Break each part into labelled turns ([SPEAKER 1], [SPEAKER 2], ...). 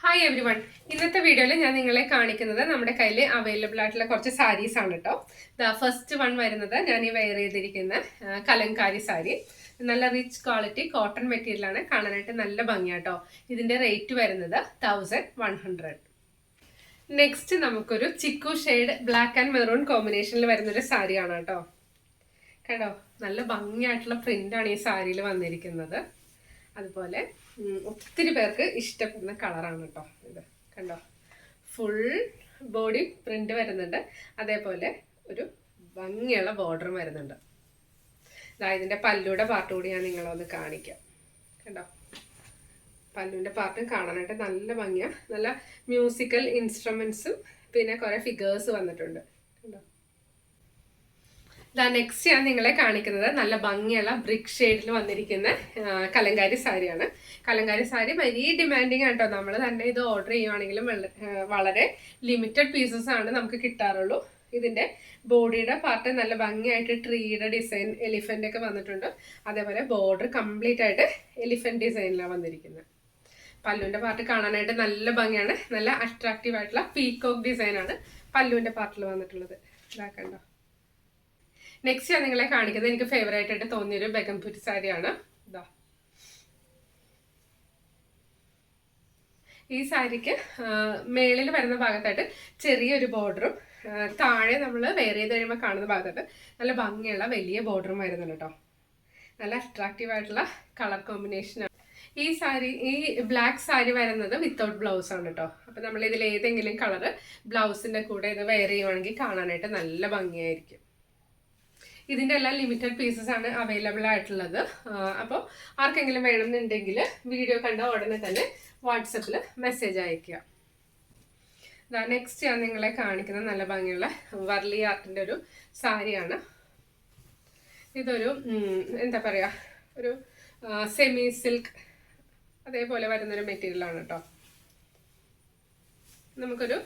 [SPEAKER 1] Hi every one. ഇന്നത്തെ വീഡിയോയിൽ ഞാൻ നിങ്ങളെ കാണിക്കുന്നത് നമ്മുടെ കയ്യിൽ അവൈലബിൾ ആയിട്ടുള്ള കുറച്ച് സാരീസ് ആണ് കേട്ടോ. ഫസ്റ്റ് വൺ വരുന്നത് ഞാൻ ഈ വെയർ ചെയ്തിരിക്കുന്ന കലങ്കാരി സാരി. നല്ല റിച്ച് ക്വാളിറ്റി കോട്ടൺ മെറ്റീരിയലാണ്, കാണാനായിട്ട് നല്ല ഭംഗിയാട്ടോ. ഇതിന്റെ റേറ്റ് വരുന്നത് 1100. നെക്സ്റ്റ് നമുക്കൊരു chikoo shade black and maroon കോമ്പിനേഷനിൽ വരുന്നൊരു സാരിയാണ് കേട്ടോ. കേട്ടോ, നല്ല ഭംഗിയായിട്ടുള്ള പ്രിന്റാണ് ഈ സാരിയിൽ വന്നിരിക്കുന്നത്. അതുപോലെ ഒത്തിരി പേർക്ക് ഇഷ്ടപ്പെടുന്ന കളറാണ് കേട്ടോ ഇത്. കണ്ടോ, ഫുൾ ബോഡി പ്രിന്റ് വരുന്നുണ്ട്, അതേപോലെ ഒരു ഭംഗിയുള്ള ബോർഡറും വരുന്നുണ്ട്. ഇതിന്റെ പല്ലുയുടെ പാർട്ട് കൂടി ഞാൻ നിങ്ങളൊന്ന് കാണിക്കാം. കണ്ടോ, പല്ലുവിന്റെ പാർട്ടും കാണാനായിട്ട് നല്ല ഭംഗിയാണ്. നല്ല മ്യൂസിക്കൽ ഇൻസ്ട്രുമെന്റ്സും പിന്നെ കുറെ ഫിഗേഴ്സ് വന്നിട്ടുണ്ട്. കണ്ടോ, നെക്സ്റ്റ് ഞാൻ നിങ്ങളെ കാണിക്കുന്നത് നല്ല ഭംഗിയുള്ള ബ്രിക്ക് ഷെയ്ഡിൽ വന്നിരിക്കുന്ന കലങ്കാരി സാരിയാണ്. കലങ്കാരി സാരി വെരി ഡിമാൻഡിങ് ആണ് കേട്ടോ. നമ്മൾ തന്നെ ഇത് ഓർഡർ ചെയ്യുവാണെങ്കിലും വളരെ ലിമിറ്റഡ് പീസസ് ആണ് നമുക്ക് കിട്ടാറുള്ളൂ. ഇതിന്റെ ബോഡിയുടെ പാർട്ട് നല്ല ഭംഗിയായിട്ട് ട്രീയുടെ ഡിസൈൻ, എലിഫന്റ് ഒക്കെ വന്നിട്ടുണ്ട്. അതേപോലെ ബോർഡർ കംപ്ലീറ്റ് ആയിട്ട് എലിഫന്റ് ഡിസൈനിലാണ് വന്നിരിക്കുന്നത്. പല്ലുവിന്റെ പാർട്ട് കാണാനായിട്ട് നല്ല ഭംഗിയാണ്. നല്ല അട്രാക്റ്റീവ് ആയിട്ടുള്ള പീകോക്ക് ഡിസൈൻ ആണ് പല്ലുവിന്റെ പാർട്ടിൽ വന്നിട്ടുള്ളത്. ഇതാക്കണ്ടോ. നെക്സ്റ്റ് ഞാൻ നിങ്ങളെ കാണിക്കുന്നത് എനിക്ക് ഫേവറേറ്റ് ആയിട്ട് തോന്നിയൊരു ബെഗംപുരി സാരിയാണ്. ഇതാ, ഈ സാരിക്ക് മേളിൽ വരുന്ന ഭാഗത്തായിട്ട് ചെറിയൊരു ബോർഡറും താഴെ നമ്മൾ വെയർ ചെയ്ത് കഴിയുമ്പോൾ കാണുന്ന ഭാഗത്തായിട്ട് നല്ല ഭംഗിയുള്ള വലിയ ബോർഡറും വരുന്നുണ്ട് കേട്ടോ. നല്ല അട്രാക്റ്റീവ് ആയിട്ടുള്ള കളർ കോമ്പിനേഷനാണ്. ഈ ബ്ലാക്ക് സാരി വരുന്നത് വിത്തൗട്ട് ബ്ലൗസ് ആണ് കേട്ടോ. അപ്പൊ നമ്മൾ ഇതിൽ ഏതെങ്കിലും കളർ ബ്ലൗസിന്റെ കൂടെ ഇത് വെയർ ചെയ്യുവാണെങ്കിൽ കാണാനായിട്ട് നല്ല ഭംഗിയായിരിക്കും. ഇതിന്റെ എല്ലാം ലിമിറ്റഡ് പീസസ് ആണ് അവൈലബിൾ ആയിട്ടുള്ളത്. അപ്പോൾ ആർക്കെങ്കിലും വേണമെന്നുണ്ടെങ്കിൽ വീഡിയോ കണ്ട ഉടനെ തന്നെ വാട്സപ്പിൽ മെസ്സേജ് അയക്കുക. നെക്സ്റ്റ് ഞാൻ നിങ്ങളെ കാണിക്കുന്ന നല്ല ഭംഗിയുള്ള വർലി ആർട്ടിന്റെ ഒരു സാരിയാണ്. ഇതൊരു എന്താ പറയാ, ഒരു സെമി സിൽക്ക് അതേപോലെ വരുന്നൊരു മെറ്റീരിയലാണ് കേട്ടോ. നമുക്കൊരു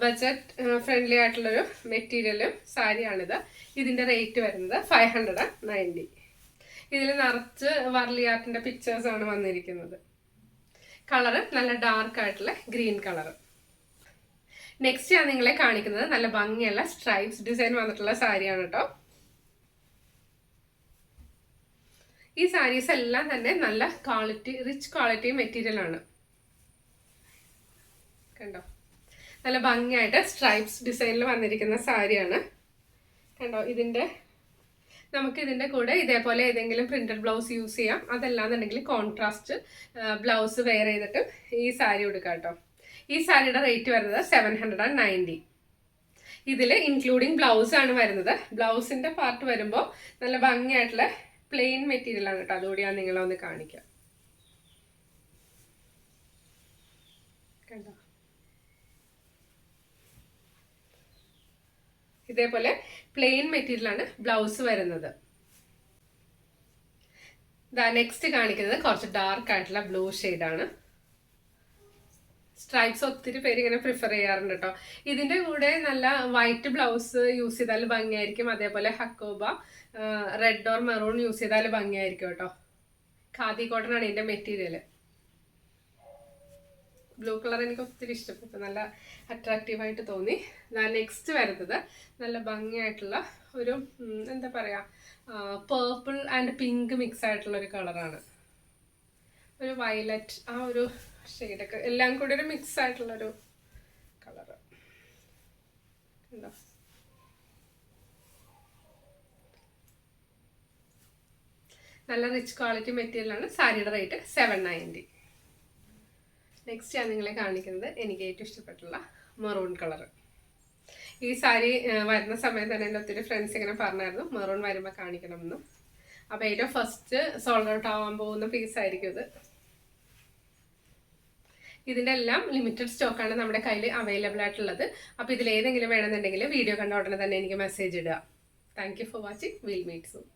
[SPEAKER 1] ബഡ്ജറ്റ് ഫ്രണ്ട്ലി ആയിട്ടുള്ളൊരു മെറ്റീരിയലും സാരിയാണിത്. ഇതിന്റെ റേറ്റ് വരുന്നത് 590. ഇതിൽ നിറച്ച് വർലി ആർട്ടിന്റെ പിക്ചേഴ്സ് ആണ് വന്നിരിക്കുന്നത്. കളറ് നല്ല ഡാർക്ക് ആയിട്ടുള്ള ഗ്രീൻ കളർ. നെക്സ്റ്റ് ഞാൻ നിങ്ങളെ കാണിക്കുന്നത് നല്ല ഭംഗിയുള്ള സ്ട്രൈപ്സ് ഡിസൈൻ വന്നിട്ടുള്ള സാരിയാണ് കേട്ടോ. ഈ സാരീസ് എല്ലാം തന്നെ നല്ല ക്വാളിറ്റി, റിച്ച് ക്വാളിറ്റി മെറ്റീരിയൽ ആണ്. കണ്ടോ, നല്ല ഭംഗിയായിട്ട് സ്ട്രൈപ്സ് ഡിസൈനിൽ വന്നിരിക്കുന്ന സാരിയാണ്. കണ്ടോ, നമുക്ക് ഇതിന്റെ കൂടെ ഇതേപോലെ ഏതെങ്കിലും പ്രിന്റഡ് ബ്ലൗസ് യൂസ് ചെയ്യാം. അതല്ലാന്നുണ്ടെങ്കിൽ കോൺട്രാസ്റ്റ് ബ്ലൗസ് വെയർ ചെയ്തിട്ട് ഈ സാരി എടുക്കാം കേട്ടോ. ഈ സാരിയുടെ റേറ്റ് വരുന്നത് 790. ഇതിൽ ഇൻക്ലൂഡിങ് ബ്ലൗസ് ആണ് വരുന്നത്. ബ്ലൗസിന്റെ പാർട്ട് വരുമ്പോൾ നല്ല ഭംഗിയായിട്ടുള്ള പ്ലെയിൻ മെറ്റീരിയൽ ആണ് കേട്ടോ. അതുകൂടി ഞാൻ നിങ്ങളെ ഒന്ന് കാണിക്കാം. കണ്ടോ, ഇതേപോലെ പ്ലെയിൻ മെറ്റീരിയൽ ആണ് ബ്ലൗസ് വരുന്നത്. നെക്സ്റ്റ് കാണിക്കുന്നത് കുറച്ച് ഡാർക്ക് ആയിട്ടുള്ള ബ്ലൂ ആണ്. സ്ട്രൈപ്സ് ഒത്തിരി പേര് ഇങ്ങനെ പ്രിഫർ ചെയ്യാറുണ്ട് കേട്ടോ. ഇതിന്റെ കൂടെ നല്ല വൈറ്റ് ബ്ലൗസ് യൂസ് ചെയ്താൽ ഭംഗിയായിരിക്കും. അതേപോലെ hakoba red or maroon use ചെയ്താൽ ഭംഗിയായിരിക്കും കേട്ടോ. ഖാദി കോട്ടൺ ആണ് ഇതിന്റെ മെറ്റീരിയൽ. ബ്ലൂ കളർ എനിക്ക് ഒത്തിരി ഇഷ്ടപ്പെട്ടു, നല്ല അട്രാക്റ്റീവായിട്ട് തോന്നി. നെക്സ്റ്റ് വരുന്നത് നല്ല ഭംഗിയായിട്ടുള്ള ഒരു എന്താ പറയാ, പേർപ്പിൾ ആൻഡ് പിങ്ക് മിക്സ് ആയിട്ടുള്ള ഒരു കളറാണ്. ഒരു വയലറ്റ്, ആ ഒരു ഷെയ്ഡൊക്കെ എല്ലാം കൂടി ഒരു മിക്സ് ആയിട്ടുള്ളൊരു കളറ്. ഉണ്ടോ, നല്ല റിച്ച് ക്വാളിറ്റി മെറ്റീരിയലാണ്. സാരിയുടെ റേറ്റ് 790. നെക്സ്റ്റ് ഞാൻ നിങ്ങളെ കാണിക്കുന്നത് എനിക്ക് ഏറ്റവും ഇഷ്ടപ്പെട്ടുള്ള മെറൂൺ കളർ. ഈ സാരി വരുന്ന സമയത്ത് തന്നെ എൻ്റെ ഒത്തിരി ഫ്രണ്ട്സ് ഇങ്ങനെ പറഞ്ഞായിരുന്നു മെറൂൺ വരുമ്പോൾ കാണിക്കണമെന്ന്. അപ്പോൾ ഏറ്റവും ഫസ്റ്റ് സോൾഡ് ഔട്ട് ആവാൻ പോകുന്ന പീസ് ആയിരിക്കും ഇത്. ഇതിൻ്റെ എല്ലാം ലിമിറ്റഡ് സ്റ്റോക്കാണ് നമ്മുടെ കയ്യിൽ അവൈലബിൾ ആയിട്ടുള്ളത്. അപ്പോൾ ഇതിൽ ഏതെങ്കിലും വേണമെന്നുണ്ടെങ്കിൽ വീഡിയോ കണ്ട ഉടനെ തന്നെ എനിക്ക് മെസ്സേജ് ഇടുക. Thank you for watching. Will meet soon.